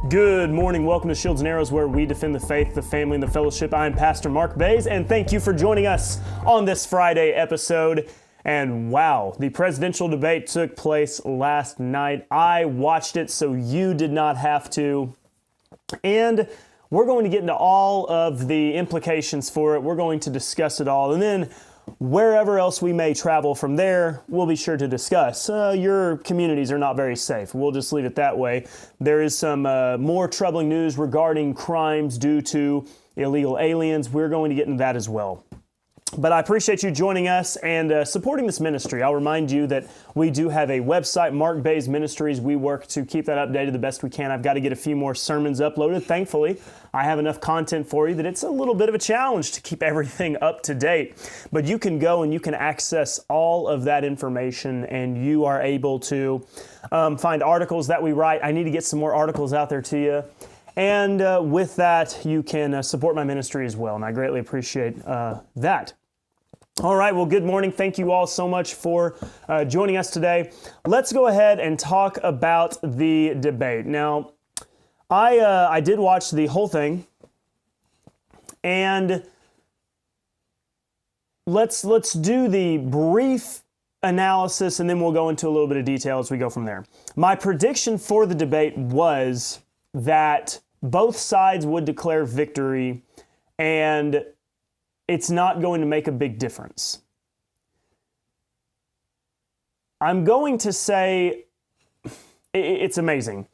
Good morning. Welcome to Shields and Arrows, where we defend the faith, the family, and the fellowship. I'm Pastor Mark Baze, and thank you for joining us on this Friday episode. And wow, the presidential debate took place last night. I watched it, so you did not have to. And we're going to get into all of the implications for it. We're going to discuss it all. And then wherever else we may travel from there, we'll be sure to discuss. Your communities are not very safe. We'll just leave it that way. There is some more troubling news regarding crimes due to illegal aliens. We're going to get into that as well. But I appreciate you joining us and supporting this ministry. I'll remind you that we do have a website, Mark Baze Ministries. We work to keep that updated the best we can. I've got to get a few more sermons uploaded. Thankfully, I have enough content for you that it's a little bit of a challenge to keep everything up to date. But you can go and you can access all of that information, and you are able to find articles that we write. I need to get some more articles out there to you. And with that, you can support my ministry as well, and I greatly appreciate that. All right, well, good morning. Thank you all so much for joining us today. Let's go ahead and talk about the debate. Now, I did watch the whole thing, and let's do the brief analysis, and then we'll go into a little bit of detail as we go from there. My prediction for the debate was that both sides would declare victory, and it's not going to make a big difference. I'm going to say it's amazing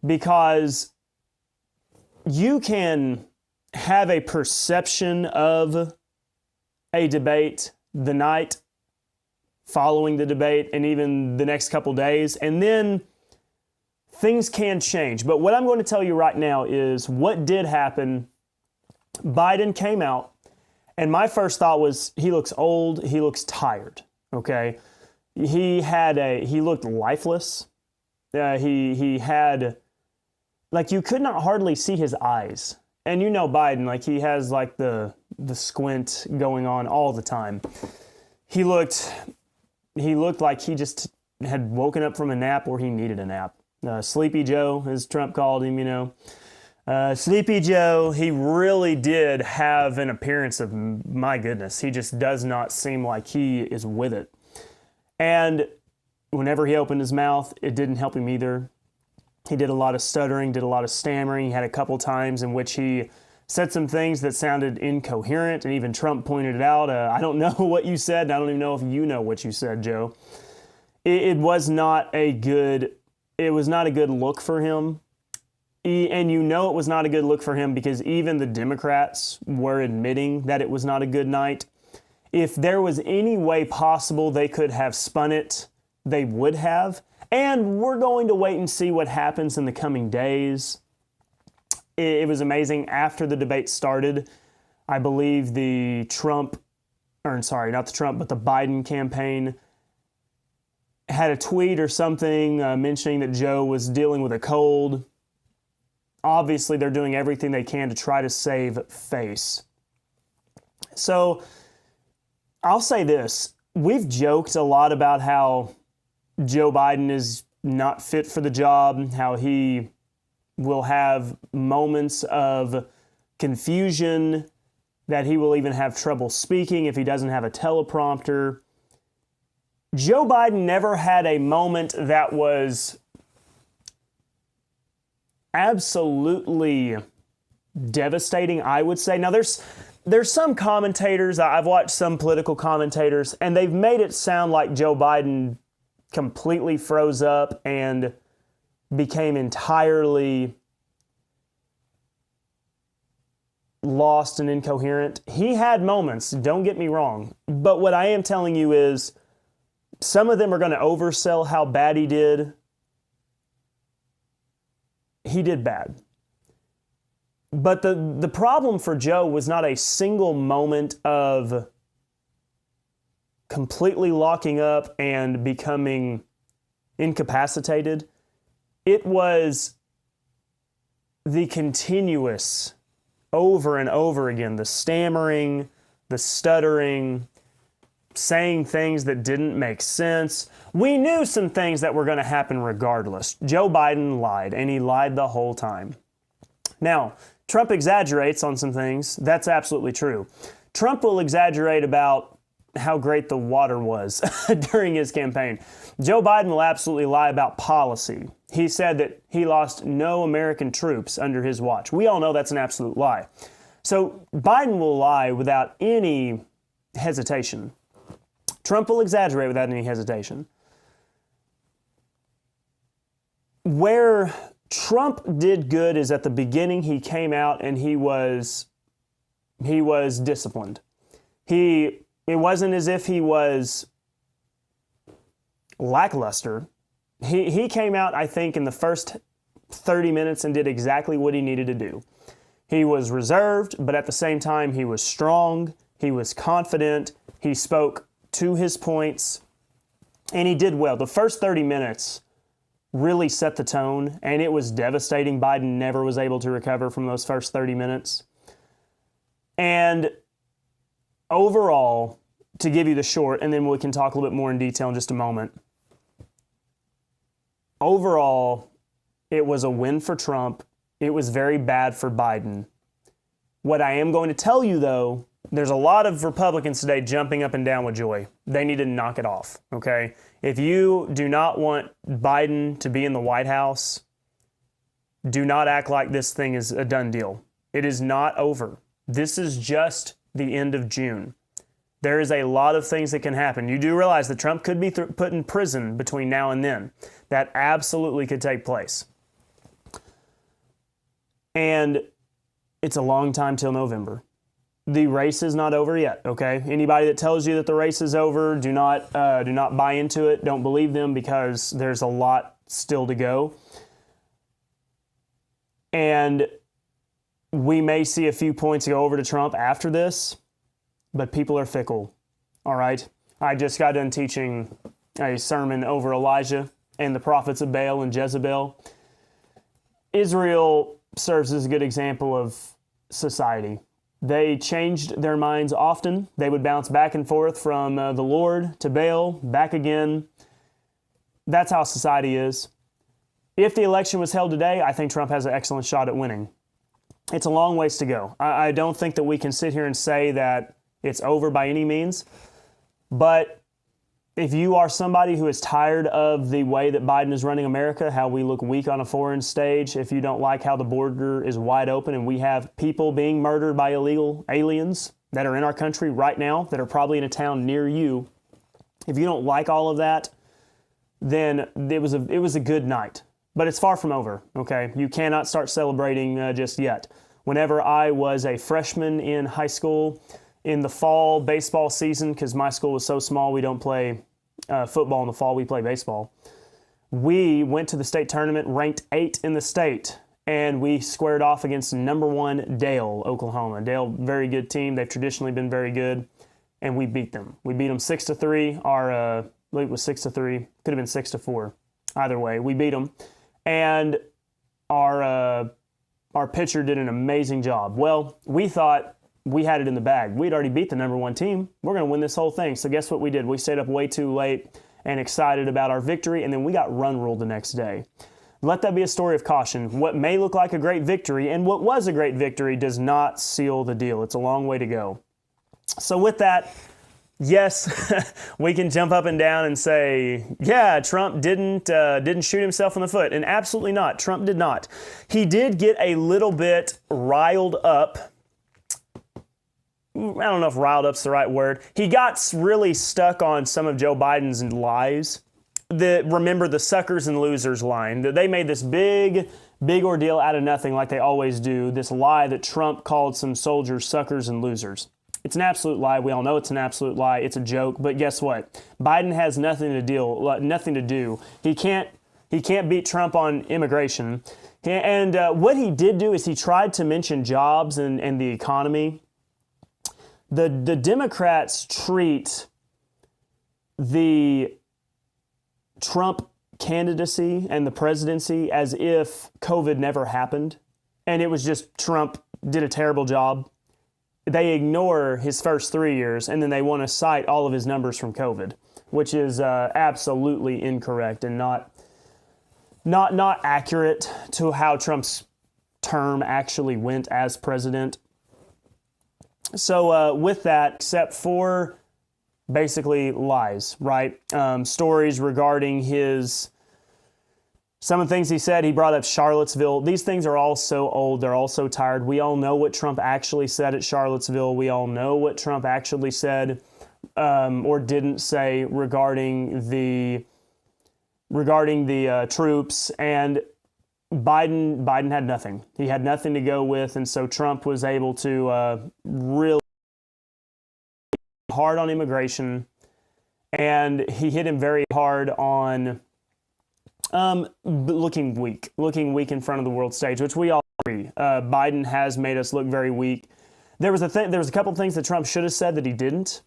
because you can have a perception of a debate the night following the debate and even the next couple days, and then things can change. But what I'm going to tell you right now is what did happen. Biden came out, and my first thought was, he looks old, he looks tired, okay? He looked lifeless. He had, like, you could not hardly see his eyes. And you know Biden, like, he has like the squint going on all the time. He looked like he just had woken up from a nap or he needed a nap. Sleepy Joe, as Trump called him, you know. Sleepy Joe, he really did have an appearance of, my goodness, he just does not seem like he is with it. And whenever he opened his mouth, it didn't help him either. He did a lot of stuttering, did a lot of stammering. He had a couple times in which he said some things that sounded incoherent, and even Trump pointed it out. I don't know what you said, and I don't even know if you know what you said, Joe. It was not a good look for him. And you know it was not a good look for him because even the Democrats were admitting that it was not a good night. If there was any way possible they could have spun it, they would have. And we're going to wait and see what happens in the coming days. It was amazing. After the debate started, I believe the Biden campaign had a tweet or something mentioning that Joe was dealing with a cold. Obviously, they're doing everything they can to try to save face. So, I'll say this. We've joked a lot about how Joe Biden is not fit for the job, how he will have moments of confusion, that he will even have trouble speaking if he doesn't have a teleprompter. Joe Biden never had a moment that was absolutely devastating, I would say. Now, there's some commentators, I've watched some political commentators, and they've made it sound like Joe Biden completely froze up and became entirely lost and incoherent. He had moments, don't get me wrong, but what I am telling you is some of them are going to oversell how bad he did. He did bad. But the problem for Joe was not a single moment of completely locking up and becoming incapacitated. It was the continuous, over and over again, the stammering, the stuttering, saying things that didn't make sense. We knew some things that were going to happen regardless. Joe Biden lied, and he lied the whole time. Now, Trump exaggerates on some things. That's absolutely true. Trump will exaggerate about how great the water was during his campaign. Joe Biden will absolutely lie about policy. He said that he lost no American troops under his watch. We all know that's an absolute lie. So Biden will lie without any hesitation. Trump will exaggerate without any hesitation. Where Trump did good is at the beginning he came out and he was disciplined. It wasn't as if he was lackluster. He came out, I think, in the first 30 minutes and did exactly what he needed to do. He was reserved, but at the same time, he was strong. He was confident. He spoke to his points, and he did well. The first 30 minutes really set the tone, and it was devastating. Biden never was able to recover from those first 30 minutes. And overall, to give you the short, and then we can talk a little bit more in detail in just a moment. Overall, it was a win for Trump. It was very bad for Biden. What I am going to tell you, though, there's a lot of Republicans today jumping up and down with joy. They need to knock it off, okay? If you do not want Biden to be in the White House, do not act like this thing is a done deal. It is not over. This is just the end of June. There is a lot of things that can happen. You do realize that Trump could be put in prison between now and then. That absolutely could take place. And it's a long time till November. The race is not over yet, okay? Anybody that tells you that the race is over, do not buy into it. Don't believe them, because there's a lot still to go. And we may see a few points go over to Trump after this, but people are fickle, all right? I just got done teaching a sermon over Elijah and the prophets of Baal and Jezebel. Israel serves as a good example of society. They changed their minds often. They would bounce back and forth from the Lord to Baal, back again. That's how society is. If the election was held today, I think Trump has an excellent shot at winning. It's a long ways to go. I don't think that we can sit here and say that it's over by any means. But if you are somebody who is tired of the way that Biden is running America, how we look weak on a foreign stage, if you don't like how the border is wide open and we have people being murdered by illegal aliens that are in our country right now, that are probably in a town near you, if you don't like all of that, then it was a good night. But it's far from over, okay? You cannot start celebrating just yet. Whenever I was a freshman in high school, in the fall baseball season, because my school was so small, we don't play football in the fall, we play baseball. We went to the state tournament, ranked 8 in the state, and we squared off against number 1 Dale, Oklahoma. Dale, very good team. They've traditionally been very good, and we beat them. We beat them 6-3. I believe it was 6-3. Could have been 6-4. Either way, we beat them. And our pitcher did an amazing job. Well, we thought we had it in the bag. We'd already beat the number 1 team. We're going to win this whole thing. So guess what we did? We stayed up way too late and excited about our victory, and then we got run ruled the next day. Let that be a story of caution. What may look like a great victory, and what was a great victory, does not seal the deal. It's a long way to go. So with that, yes, we can jump up and down and say, yeah, Trump didn't shoot himself in the foot. And absolutely not. Trump did not. He did get a little bit riled up. I don't know if riled up's the right word. He got really stuck on some of Joe Biden's lies. Remember the suckers and losers line. They made this big ordeal out of nothing, like they always do. This lie that Trump called some soldiers suckers and losers. It's an absolute lie. We all know it's an absolute lie. It's a joke. But guess what? Biden has nothing to do. He can't beat Trump on immigration. And what he did do is he tried to mention jobs and the economy. The Democrats treat the Trump candidacy and the presidency as if COVID never happened, and it was just Trump did a terrible job. they ignore his first 3 years, and then they want to cite all of his numbers from COVID, which is absolutely incorrect and not accurate to how Trump's term actually went as president. So with that, except for basically lies, right? Stories regarding some of the things he said. He brought up Charlottesville. These things are all so old. They're all so tired. We all know what Trump actually said at Charlottesville. We all know what Trump actually said or didn't say regarding the troops. And Biden had nothing. He had nothing to go with, and so Trump was able to really hard on immigration, and he hit him very hard on looking weak in front of the world stage, which we all agree. Biden has made us look very weak. There was a couple of things that Trump should have said that he didn't,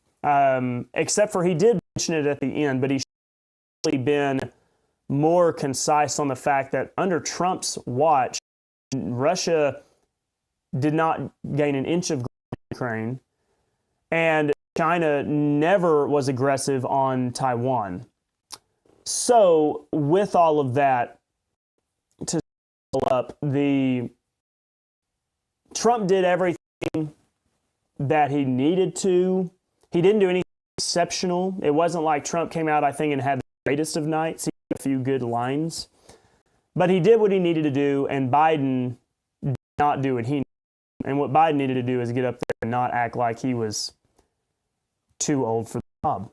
except for he did mention it at the end, but he should have been more concise on the fact that under Trump's watch, Russia did not gain an inch of ground in Ukraine, and China never was aggressive on Taiwan. So with all of that, to sum up, Trump did everything that he needed to. He didn't do anything exceptional. It wasn't like Trump came out, I think, and had the greatest of nights. He had a few good lines. But he did what he needed to do, and Biden did not do what he needed. And what Biden needed to do is get up there and not act like he was too old for the job.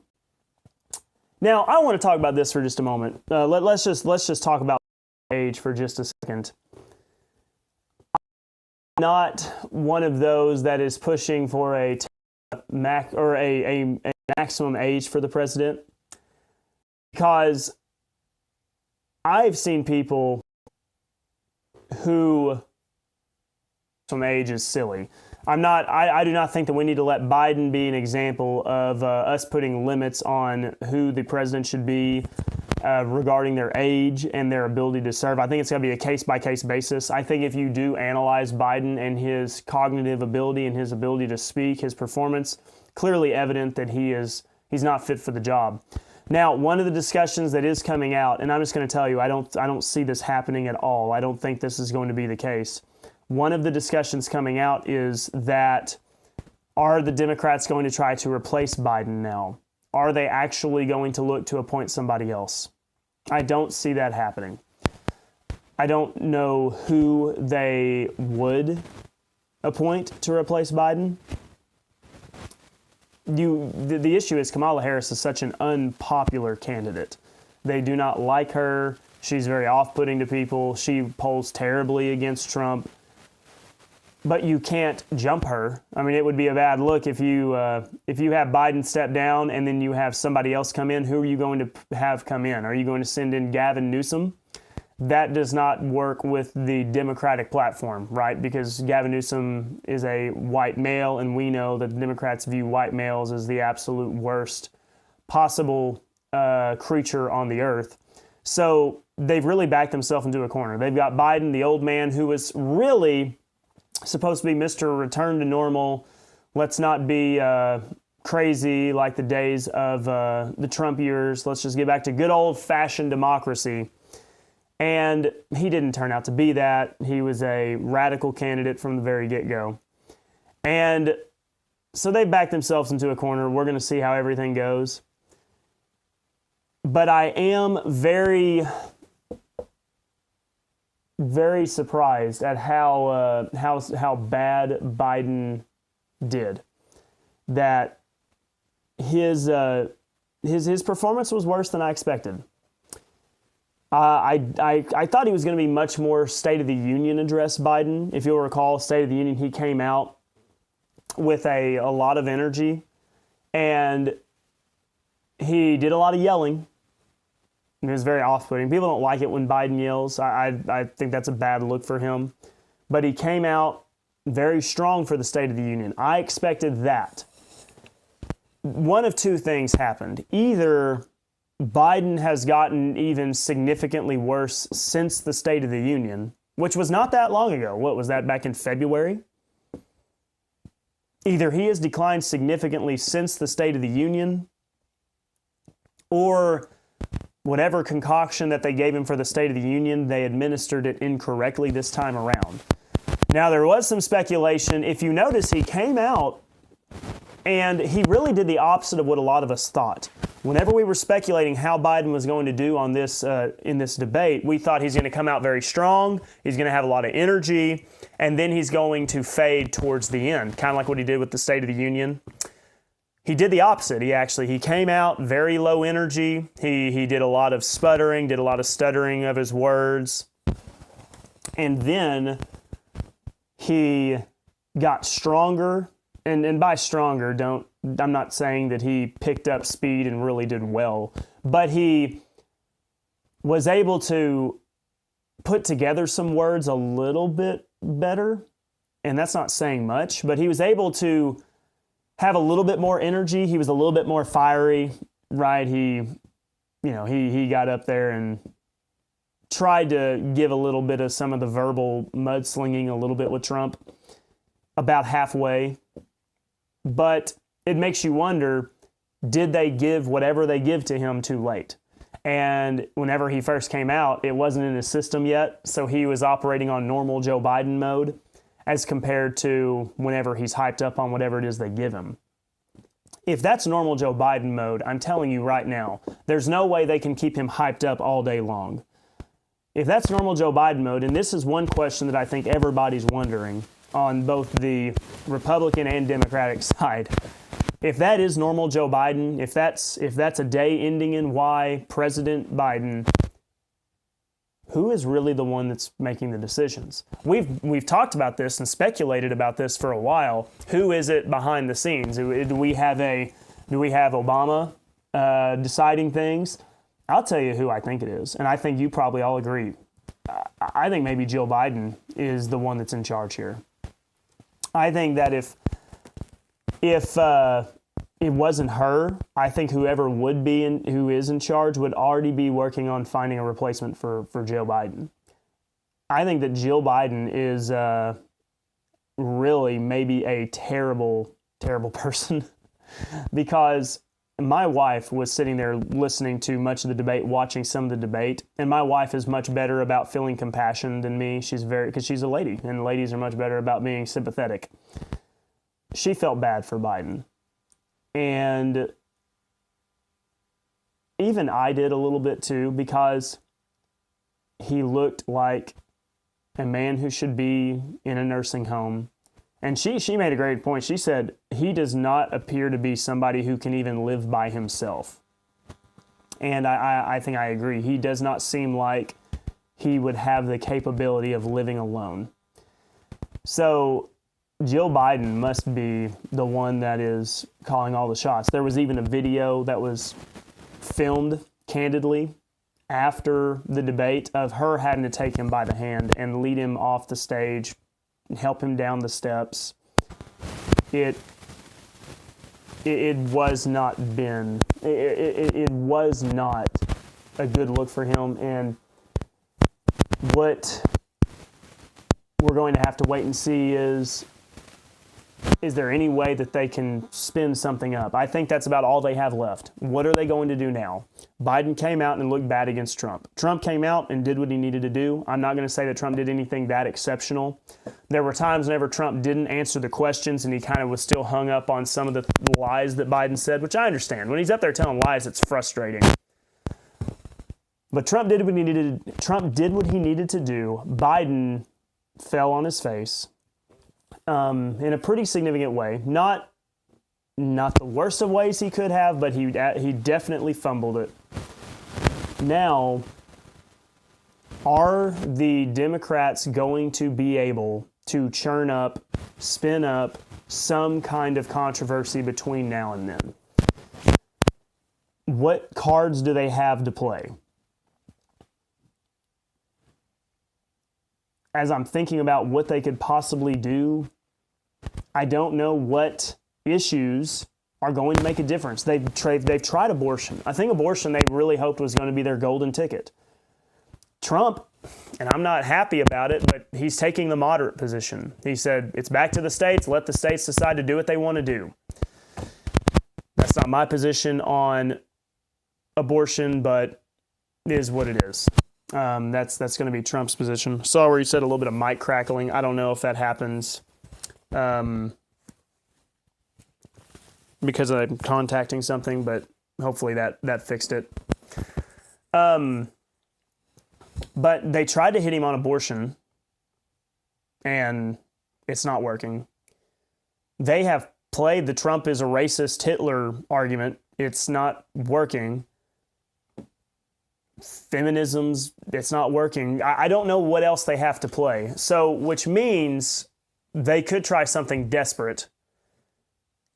Now, I want to talk about this for just a moment. Let's just talk about age for just a second. I'm not one of those that is pushing for a maximum age for the president, because I've seen people who some age is silly. I do not think that we need to let Biden be an example of us putting limits on who the president should be regarding their age and their ability to serve. I think it's going to be a case-by-case basis. I think if you do analyze Biden and his cognitive ability and his ability to speak, his performance, clearly evident that he's not fit for the job. Now, one of the discussions that is coming out, and I'm just going to tell you, I don't see this happening at all. I don't think this is going to be the case. One of the discussions coming out is that, are the Democrats going to try to replace Biden now? Are they actually going to look to appoint somebody else? I don't see that happening. I don't know who they would appoint to replace Biden. The issue is Kamala Harris is such an unpopular candidate. They do not like her. She's very off-putting to people. She polls terribly against Trump. But you can't jump her. I mean, it would be a bad look if you have Biden step down and then you have somebody else come in. Who are you going to have come in? Are you going to send in Gavin Newsom? That does not work with the Democratic platform, right? Because Gavin Newsom is a white male, and we know that the Democrats view white males as the absolute worst possible creature on the earth. So they've really backed themselves into a corner. They've got Biden, the old man, who was really supposed to be Mr. Return to Normal. Let's not be crazy like the days of the Trump years. Let's just get back to good old-fashioned democracy. And he didn't turn out to be that. He was a radical candidate from the very get-go. And so they backed themselves into a corner. We're going to see how everything goes. But I am very, very surprised at how bad Biden did. That his performance was worse than I expected. I thought he was going to be much more State of the Union address Biden. If you'll recall, State of the Union, he came out with a lot of energy, and he did a lot of yelling. It was very off-putting. People don't like it when Biden yells. I think that's a bad look for him. But he came out very strong for the State of the Union. I expected that. One of two things happened. Either Biden has gotten even significantly worse since the State of the Union, which was not that long ago. What was that, back in February? either he has declined significantly since the State of the Union, or whatever concoction that they gave him for the State of the Union, they administered it incorrectly this time around. Now, there was some speculation. If you notice, he came out and he really did the opposite of what a lot of us thought. Whenever we were speculating how Biden was going to do on this in this debate, we thought he's going to come out very strong, he's going to have a lot of energy, and then he's going to fade towards the end, kind of like what he did with the State of the Union. He did the opposite. He came out very low energy. He did a lot of sputtering, did a lot of stuttering of his words. And then he got stronger. And by stronger, I'm not saying that he picked up speed and really did well, but he was able to put together some words a little bit better. And that's not saying much, but he was able to have a little bit more energy. He was a little bit more fiery, right? He got up there and tried to give a little bit of some of the verbal mudslinging a little bit with Trump, about halfway. But it makes you wonder, did they give whatever they give to him too late? And whenever he first came out, it wasn't in his system yet, so he was operating on normal Joe Biden mode as compared to whenever he's hyped up on whatever it is they give him. If that's normal Joe Biden mode, I'm telling you right now, there's no way they can keep him hyped up all day long. If that's normal Joe Biden mode, and this is one question that I think everybody's wondering on both the Republican and Democratic side, if that is normal Joe Biden, if that's a day ending in Y, President Biden, who is really the one that's making the decisions? We've talked about this and speculated about this for a while. Who is it behind the scenes? Do we have Obama deciding things? I'll tell you who I think it is, and I think you probably all agree. I think maybe Jill Biden is the one that's in charge here. I think that if it wasn't her, I think whoever would be who is in charge would already be working on finding a replacement for Jill Biden. I think that Jill Biden is really maybe a terrible, terrible person because my wife was sitting there listening to much of the debate, watching some of the debate, and my wife is much better about feeling compassion than me. Because she's a lady, and ladies are much better about being sympathetic. She felt bad for Biden. And even I did a little bit too, because he looked like a man who should be in a nursing home. And she made a great point. She said, he does not appear to be somebody who can even live by himself. And I think I agree. He does not seem like he would have the capability of living alone. So Jill Biden must be the one that is calling all the shots. There was even a video that was filmed candidly after the debate of her having to take him by the hand and lead him off the stage and help him down the steps. It was not a good look for him, and what we're going to have to wait and see is there any way that they can spin something up? I think that's about all they have left. What are they going to do now? Biden came out and looked bad against Trump. Trump came out and did what he needed to do. I'm not going to say that Trump did anything that exceptional. There were times whenever Trump didn't answer the questions and he kind of was still hung up on some of the lies that Biden said, which I understand. When he's up there telling lies, it's frustrating. But Trump did what he needed to do. Biden fell on his face. In a pretty significant way. Not the worst of ways he could have, but he definitely fumbled it. Now, are the Democrats going to be able to spin up some kind of controversy between now and then? What cards do they have to play? As I'm thinking about what they could possibly do, I don't know what issues are going to make a difference. They've tried abortion. I think abortion they really hoped was going to be their golden ticket. Trump and I'm not happy about it, but he's taking the moderate position. He said, it's back to the states. Let the states decide to do what they want to do. That's not my position on abortion, but it is what it is. That's going to be Trump's position. Saw where you said a little bit of mic crackling. I don't know if that happens because I'm contacting something, but hopefully that fixed it. But they tried to hit him on abortion, and it's not working. They have played the Trump is a racist Hitler argument. It's not working. Feminism's, it's not working. I don't know what else they have to play. So, which means they could try something desperate.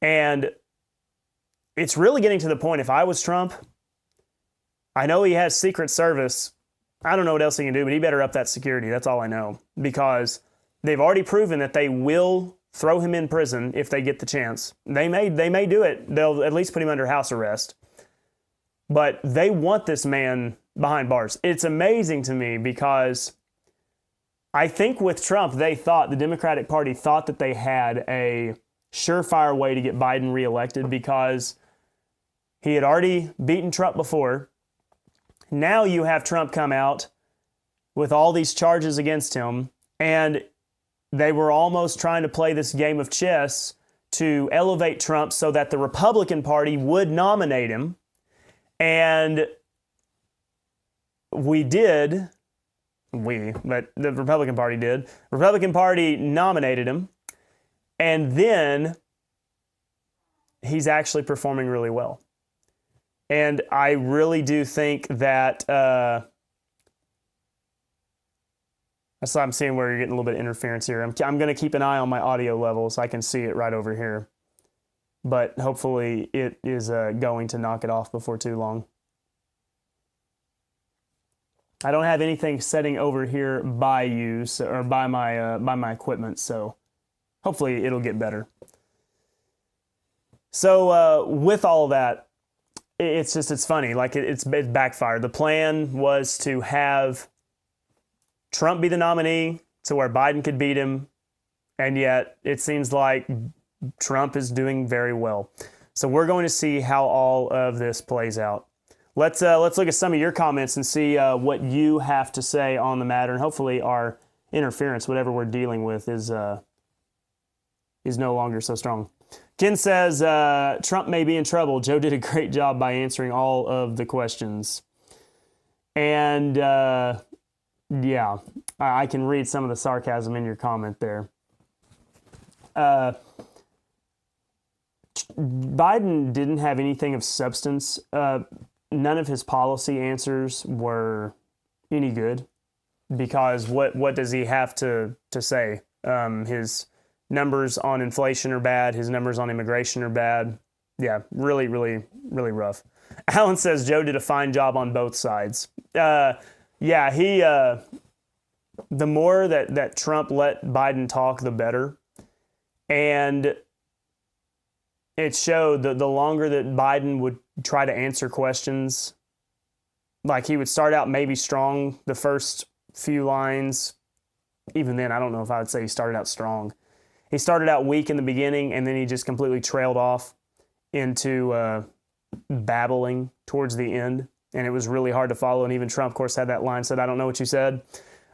And it's really getting to the point, if I was Trump, I know he has Secret Service. I don't know what else he can do, but he better up that security. That's all I know. Because they've already proven that they will throw him in prison if they get the chance. They may do it. They'll at least put him under house arrest. But they want this man behind bars. It's amazing to me because I think with Trump, the Democratic Party thought that they had a surefire way to get Biden reelected because he had already beaten Trump before. Now you have Trump come out with all these charges against him, and they were almost trying to play this game of chess to elevate Trump so that the Republican Party would nominate him. And but the Republican Party did. Republican Party nominated him, and then he's actually performing really well. And I really do think that that's why I'm seeing where you're getting a little bit of interference here. I'm going to keep an eye on my audio levels. I can see it right over here. But hopefully it is going to knock it off before too long. I don't have anything setting over here by you or by my equipment, so hopefully it'll get better. So with all of that, it's funny. Like it's backfired. The plan was to have Trump be the nominee to where Biden could beat him, and yet it seems like Trump is doing very well. So we're going to see how all of this plays out. Let's look at some of your comments and see what you have to say on the matter, and hopefully our interference, whatever we're dealing with, is no longer so strong. Ken says, Trump may be in trouble. Joe did a great job by answering all of the questions. And yeah, I can read some of the sarcasm in your comment there. Biden didn't have anything of substance. None of his policy answers were any good because what does he have to say? His numbers on inflation are bad. His numbers on immigration are bad. Yeah, really, really, really rough. Alan says Joe did a fine job on both sides. Yeah, he the more that Trump let Biden talk, the better. And it showed that the longer that Biden would try to answer questions, like he would start out maybe strong the first few lines. Even then, I don't know if I would say he started out strong. He started out weak in the beginning, and then he just completely trailed off into babbling towards the end. And it was really hard to follow. And even Trump, of course, had that line, said, I don't know what you said.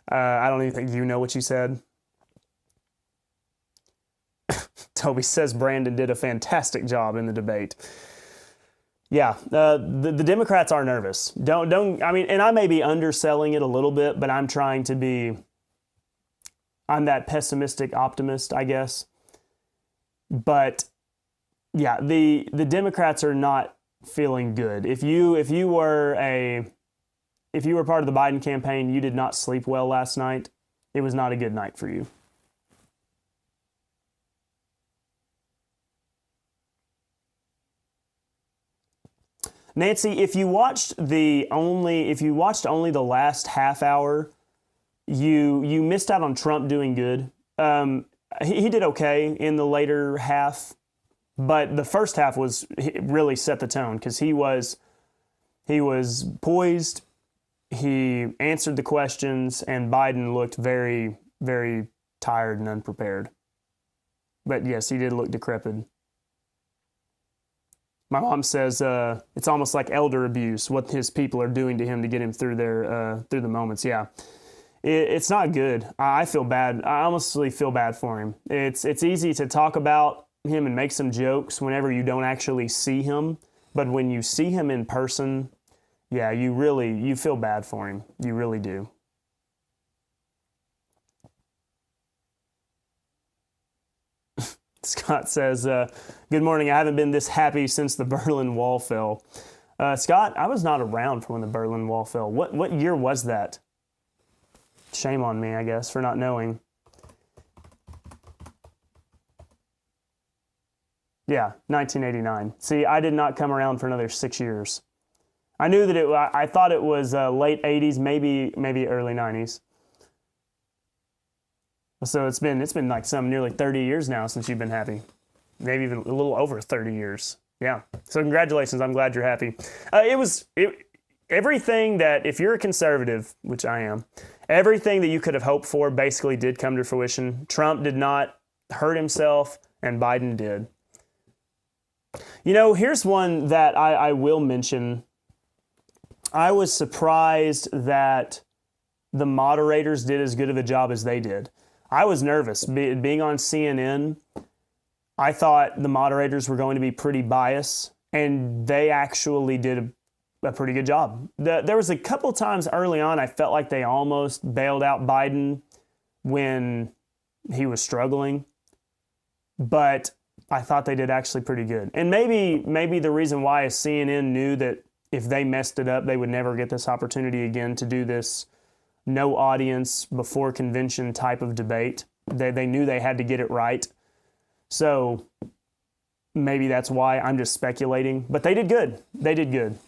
I don't even think you know what you said. Toby says Brandon did a fantastic job in the debate. Yeah, the Democrats are nervous. Don't. I mean, and I may be underselling it a little bit, but I'm trying to be. I'm that pessimistic optimist, I guess. But yeah, the Democrats are not feeling good. If you were part of the Biden campaign, you did not sleep well last night. It was not a good night for you. Nancy, if you watched only the last half hour, you missed out on Trump doing good. He did okay in the later half, but the first half really set the tone because he was poised. he answered the questions, and Biden looked very, very tired and unprepared. But yes, he did look decrepit. My mom says it's almost like elder abuse, what his people are doing to him to get him through through the moments. Yeah, it's not good. I feel bad. I honestly feel bad for him. It's easy to talk about him and make some jokes whenever you don't actually see him, but when you see him in person, yeah, you feel bad for him. You really do. Scott says, good morning. I haven't been this happy since the Berlin Wall fell. Scott, I was not around for when the Berlin Wall fell. What year was that? Shame on me, I guess, for not knowing. Yeah, 1989. See, I did not come around for another 6 years. I knew that I thought it was late 80s, maybe early 90s. So it's been like nearly 30 years now since you've been happy. Maybe even a little over 30 years. Yeah. So congratulations. I'm glad you're happy. Everything that, if you're a conservative, which I am, everything that you could have hoped for basically did come to fruition. Trump did not hurt himself, and Biden did. You know, here's one that I will mention. I was surprised that the moderators did as good of a job as they did. I was nervous. Being on CNN, I thought the moderators were going to be pretty biased, and they actually did a pretty good job. There was a couple times early on I felt like they almost bailed out Biden when he was struggling, but I thought they did actually pretty good. And maybe the reason why is CNN knew that if they messed it up, they would never get this opportunity again to do this no audience before convention type of debate. They knew they had to get it right. So maybe that's why. I'm just speculating. But they did good. They did good.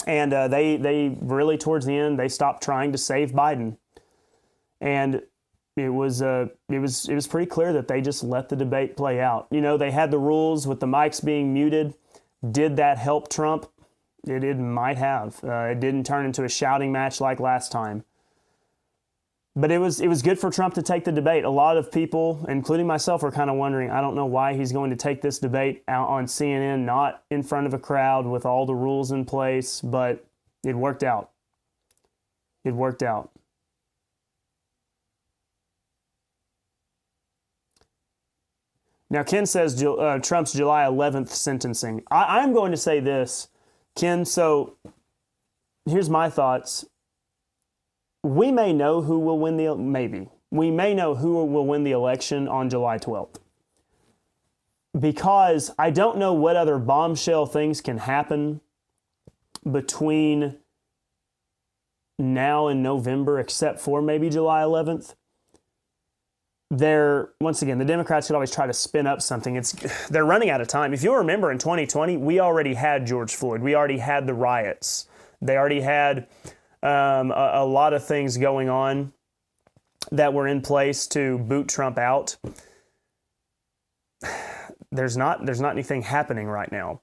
And they really, towards the end, they stopped trying to save Biden. And it was pretty clear that they just let the debate play out. You know, they had the rules with the mics being muted. Did that help Trump? It might have. It didn't turn into a shouting match like last time. But it was good for Trump to take the debate. A lot of people, including myself, are kind of wondering, I don't know why he's going to take this debate out on CNN, not in front of a crowd with all the rules in place, but it worked out. It worked out. Now, Ken says Trump's July 11th sentencing. I'm going to say this, Ken, so here's my thoughts. We may know who will win we may know who will win the election on July 12th. Because I don't know what other bombshell things can happen between now and November, except for maybe July 11th. Once again, the Democrats could always try to spin up something. They're running out of time. If you remember, in 2020, we already had George Floyd. We already had the riots. They already had a lot of things going on that were in place to boot Trump out. There's not anything happening right now.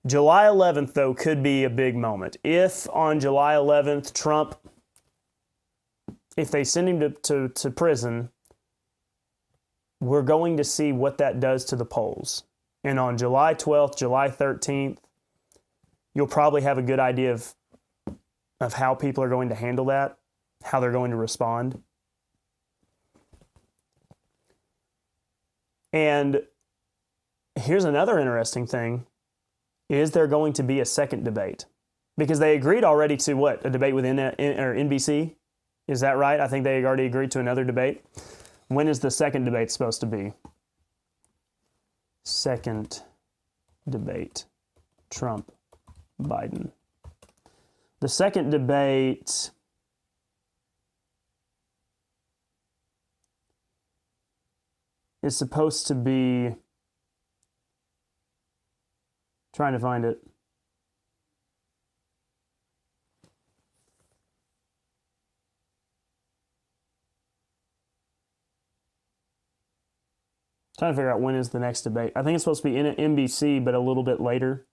July 11th, though, could be a big moment. If on July 11th, Trump, if they send him to prison, we're going to see what that does to the polls. And on July 12th, July 13th, you'll probably have a good idea of how people are going to handle that, how they're going to respond. And here's another interesting thing. Is there going to be a second debate? Because they agreed already to what? A debate with NBC? Is that right? I think they already agreed to another debate. When is the second debate supposed to be? Second debate. Trump, Biden. The second debate is supposed to be, trying to find it. Trying to figure out when is the next debate. I think it's supposed to be in NBC, but a little bit later.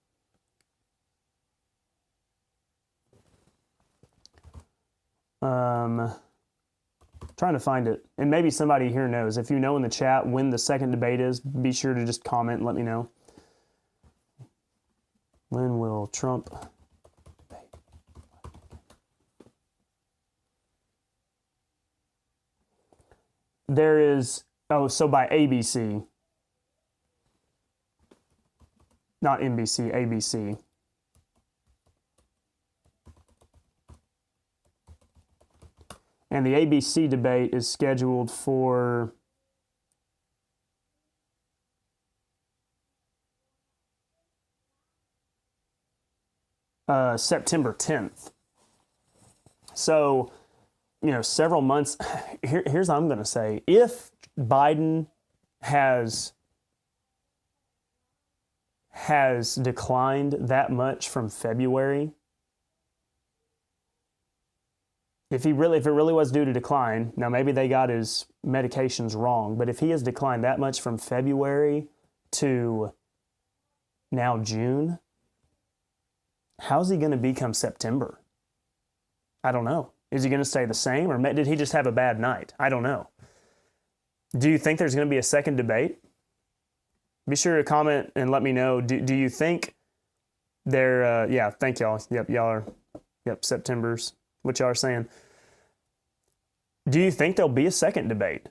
Trying to find it. And maybe somebody here knows. If you know in the chat when the second debate is, be sure to just comment and let me know. When will Trump debate? There is, so by ABC. Not NBC, ABC. And the ABC debate is scheduled for September 10th. So, several months. Here's what I'm going to say. If Biden has declined that much from February, if it really was due to decline, now maybe they got his medications wrong, but if he has declined that much from February to now June, how's he going to be come September? I don't know. Is he going to stay the same, or did he just have a bad night? I don't know. Do you think there's going to be a second debate? Be sure to comment and let me know. Do you think there, yeah, thank y'all. Yep, y'all are, September's what y'all are saying. Do you think there'll be a second debate?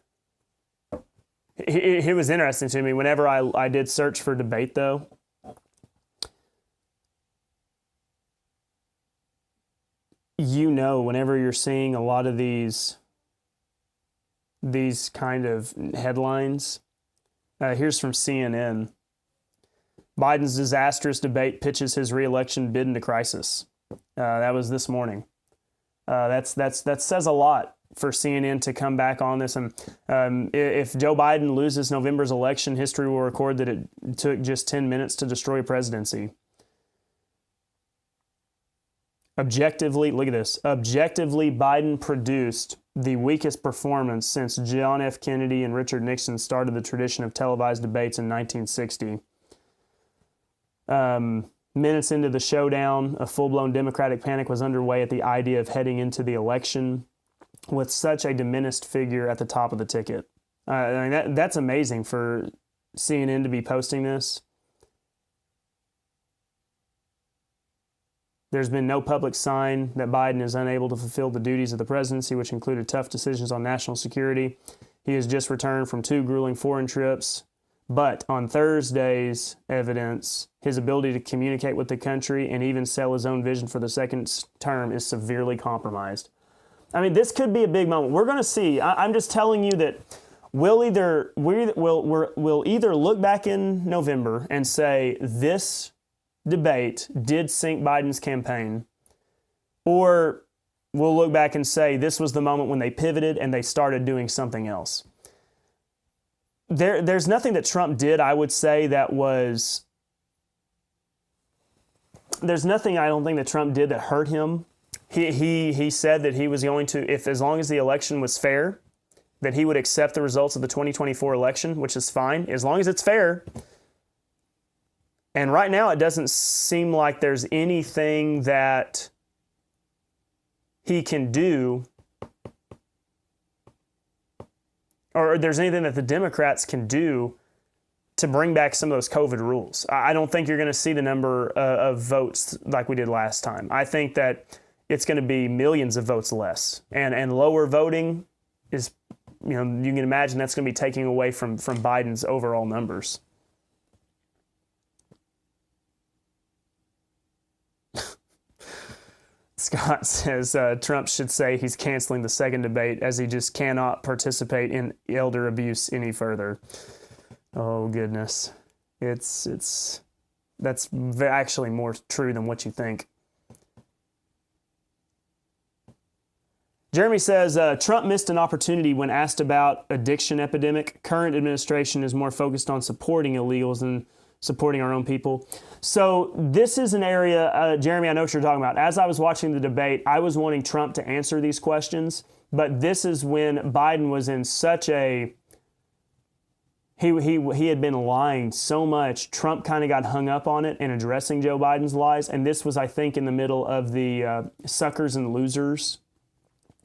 It was interesting to me whenever I did search for debate, though. Whenever you're seeing a lot of these kind of headlines, here's from CNN. Biden's disastrous debate pitches his re-election bid into crisis. That was this morning. That says a lot for CNN to come back on this. And if Joe Biden loses November's election, history will record that it took just 10 minutes to destroy a presidency. Objectively, look at this. Objectively, Biden produced the weakest performance since John F. Kennedy and Richard Nixon started the tradition of televised debates in 1960. Minutes into the showdown, a full-blown Democratic panic was underway at the idea of heading into the election with such a diminished figure at the top of the ticket. That's amazing for CNN to be posting this. There's been no public sign that Biden is unable to fulfill the duties of the presidency, which included tough decisions on national security. He has just returned from 2 grueling foreign trips. But on Thursday's evidence, his ability to communicate with the country and even sell his own vision for the second term is severely compromised. This could be a big moment. We're going to see. I'm just telling you that we'll either look back in November and say this debate did sink Biden's campaign, or we'll look back and say this was the moment when they pivoted and they started doing something else. There's nothing that Trump did, I would say, there's nothing I don't think that Trump did that hurt him. He said that he was going to, as long as the election was fair, that he would accept the results of the 2024 election, which is fine, as long as it's fair. And right now, it doesn't seem like there's anything that he can do, or there's anything that the Democrats can do to bring back some of those COVID rules. I don't think you're going to see the number of votes like we did last time. I think that it's going to be millions of votes less. And lower voting is, you can imagine that's going to be taking away from Biden's overall numbers. Scott says Trump should say he's canceling the second debate as he just cannot participate in elder abuse any further. Oh, goodness. That's actually more true than what you think. Jeremy says Trump missed an opportunity when asked about addiction epidemic. Current administration is more focused on supporting illegals than supporting our own people. So this is an area, Jeremy, I know what you're talking about. As I was watching the debate, I was wanting Trump to answer these questions, but this is when Biden was in such a, he had been lying so much, Trump kind of got hung up on it and addressing Joe Biden's lies, and this was, I think, in the middle of the suckers and losers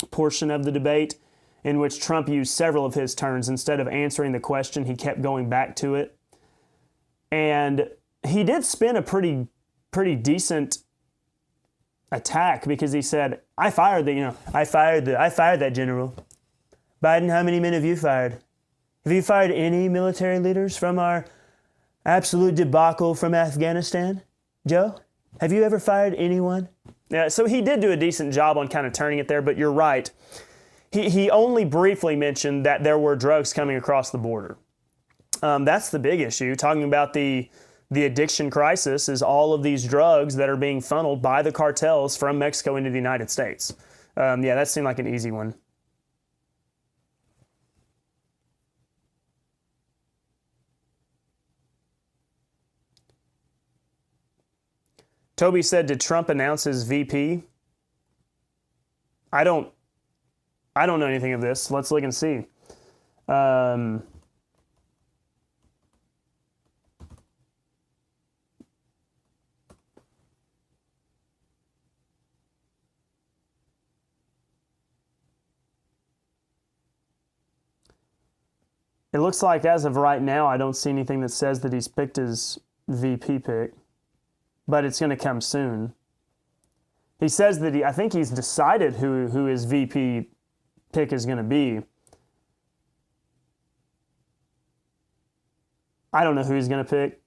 portion of the debate in which Trump used several of his turns. Instead of answering the question, he kept going back to it. And he did spin a pretty decent attack, because he said, I fired that general. Biden, how many men have you fired? Have you fired any military leaders from our absolute debacle from Afghanistan? Joe, have you ever fired anyone? Yeah, so he did do a decent job on kind of turning it there, but you're right. He only briefly mentioned that there were drugs coming across the border. That's the big issue. Talking about the addiction crisis is all of these drugs that are being funneled by the cartels from Mexico into the United States. Yeah, that seemed like an easy one. Toby said, did Trump announce his VP? I don't know anything of this. Let's look and see. It looks like as of right now, I don't see anything that says that he's picked his VP pick, but it's going to come soon. He says that I think he's decided who his VP pick is going to be. I don't know who he's going to pick.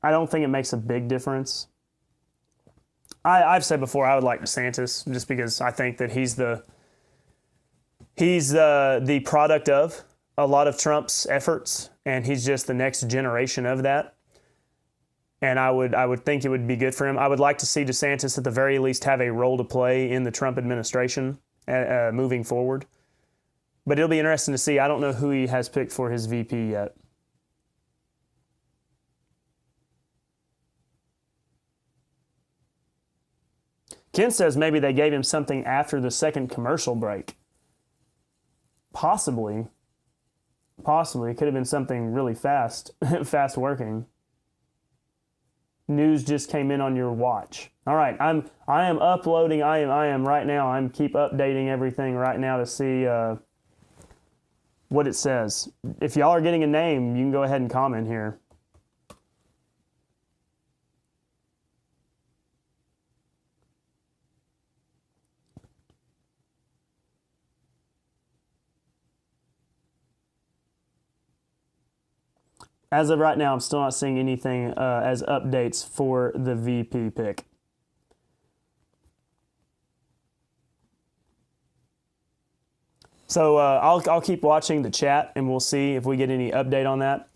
I don't think it makes a big difference. I've said before I would like DeSantis, just because I think that he's the product of a lot of Trump's efforts, and he's just the next generation of that. And I would think it would be good for him. I would like to see DeSantis at the very least have a role to play in the Trump administration moving forward. But it'll be interesting to see. I don't know who he has picked for his VP yet. Ken says maybe they gave him something after the second commercial break. Possibly. It could have been something really fast working. News just came in on your watch. All right, I am uploading. I am right now. I'm keep updating everything right now to see what it says. If y'all are getting a name, you can go ahead and comment here. As of right now, I'm still not seeing anything as updates for the VP pick. So I'll keep watching the chat, and we'll see if we get any update on that.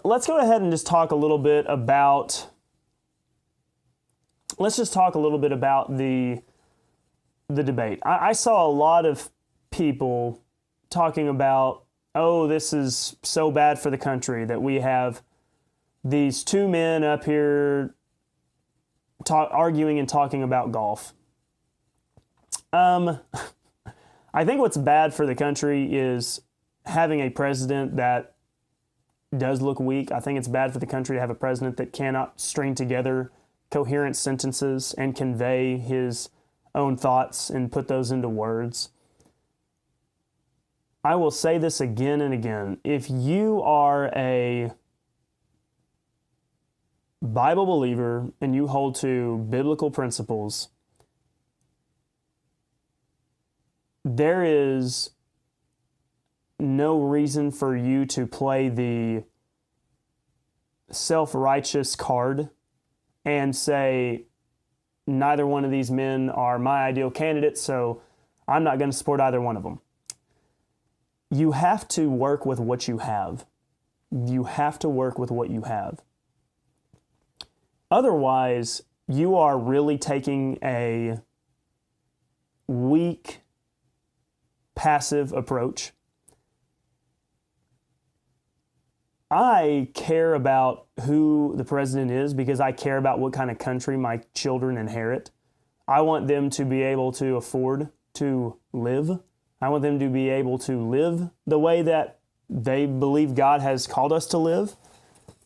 Let's go ahead and just talk a little bit about. Let's just talk a little bit about the debate. I saw a lot of people talking about, oh, this is so bad for the country that we have these two men up here arguing and talking about golf. I think what's bad for the country is having a president that does look weak. I think it's bad for the country to have a president that cannot string together coherent sentences and convey his own thoughts and put those into words. I will say this again and again. If you are a Bible believer and you hold to biblical principles, there is no reason for you to play the self-righteous card and say, neither one of these men are my ideal candidates, so I'm not going to support either one of them. You have to work with what you have. You have to work with what you have. Otherwise, you are really taking a weak, passive approach. I care about who the president is because I care about what kind of country my children inherit. I want them to be able to afford to live. I want them to be able to live the way that they believe God has called us to live.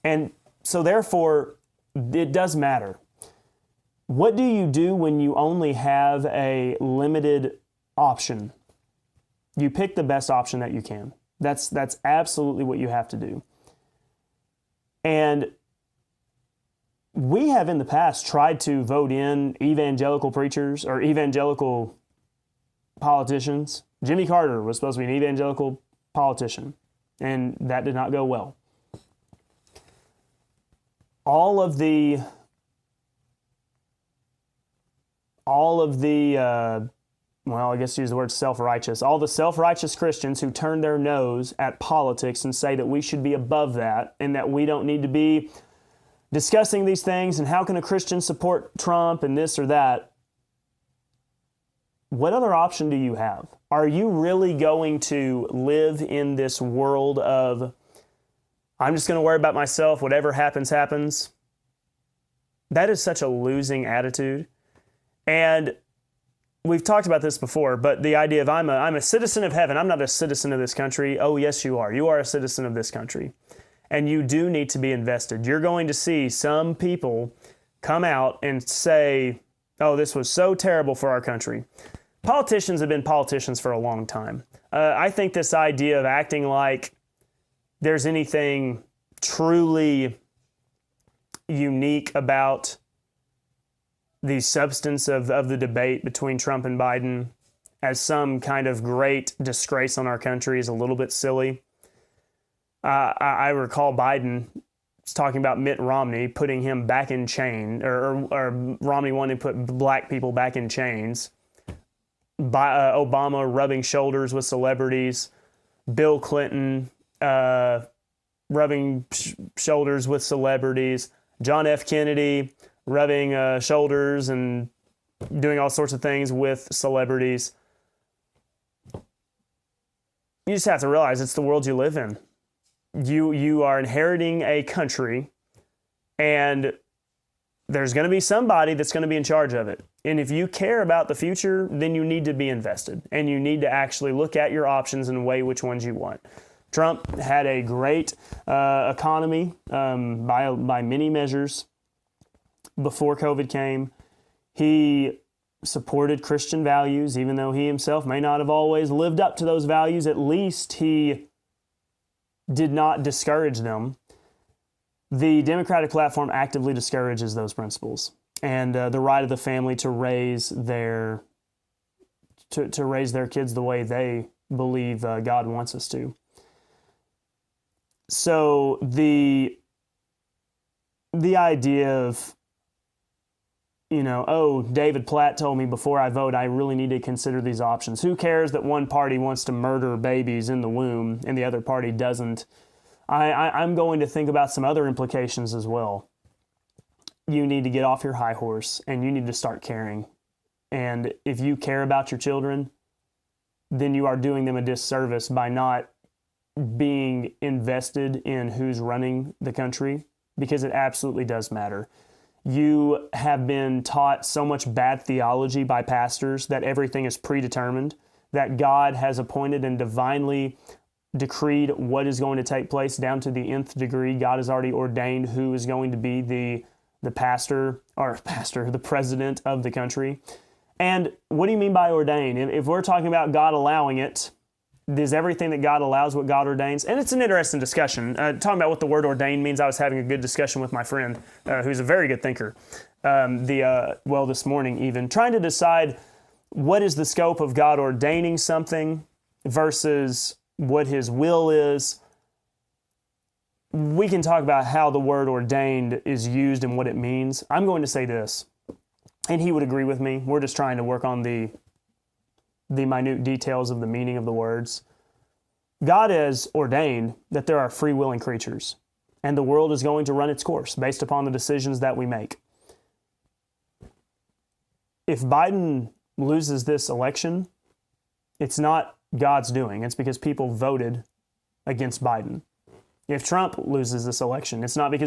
And so therefore, it does matter. What do you do when you only have a limited option. You pick the best option that you can. That's absolutely what you have to do. And we have in the past tried to vote in evangelical preachers or evangelical politicians. Jimmy Carter was supposed to be an evangelical politician, and that did not go well. All of the well, I guess use the word self-righteous, all the self-righteous Christians who turn their nose at politics and say that we should be above that and that we don't need to be discussing these things and how can a Christian support Trump and this or that. What other option do you have? Are you really going to live in this world of, I'm just going to worry about myself, whatever happens, happens? That is such a losing attitude. And we've talked about this before, but the idea of I'm a citizen of heaven. I'm not a citizen of this country. Oh, yes, you are. You are a citizen of this country. And you do need to be invested. You're going to see some people come out and say, oh, this was so terrible for our country. Politicians have been politicians for a long time. I think this idea of acting like there's anything truly unique about the substance of the debate between Trump and Biden as some kind of great disgrace on our country is a little bit silly. I recall Biden talking about Mitt Romney, putting him back in chain, or Romney wanting to put black people back in chains. Obama rubbing shoulders with celebrities. Bill Clinton rubbing shoulders with celebrities. John F. Kennedy rubbing shoulders and doing all sorts of things with celebrities. You just have to realize it's the world you live in. You are inheriting a country, and there's going to be somebody that's going to be in charge of it. And if you care about the future, then you need to be invested, and you need to actually look at your options and weigh which ones you want. Trump had a great economy by many measures before COVID came. He supported Christian values, even though he himself may not have always lived up to those values. At least he did not discourage them. The Democratic platform actively discourages those principles and the right of the family to raise their kids the way they believe God wants us to. So the idea of, oh, David Platt told me before I vote I really need to consider these options. Who cares that one party wants to murder babies in the womb and the other party doesn't? I'm going to think about some other implications as well. You need to get off your high horse and you need to start caring. And if you care about your children, then you are doing them a disservice by not being invested in who's running the country, because it absolutely does matter. You have been taught so much bad theology by pastors that everything is predetermined, that God has appointed and divinely decreed what is going to take place down to the nth degree. God has already ordained who is going to be the president of the country. And what do you mean by ordained? If we're talking about God allowing it, is everything that God allows what God ordains? And it's an interesting discussion. Talking about what the word ordained means, I was having a good discussion with my friend, who's a very good thinker, this morning even, trying to decide what is the scope of God ordaining something versus what His will is. We can talk about how the word ordained is used and what it means. I'm going to say this, and he would agree with me. We're just trying to work on the minute details of the meaning of the words. God has ordained that there are free-willing creatures, and the world is going to run its course based upon the decisions that we make. If Biden loses this election, it's not God's doing. It's because people voted against Biden. If Trump loses this election, it's not because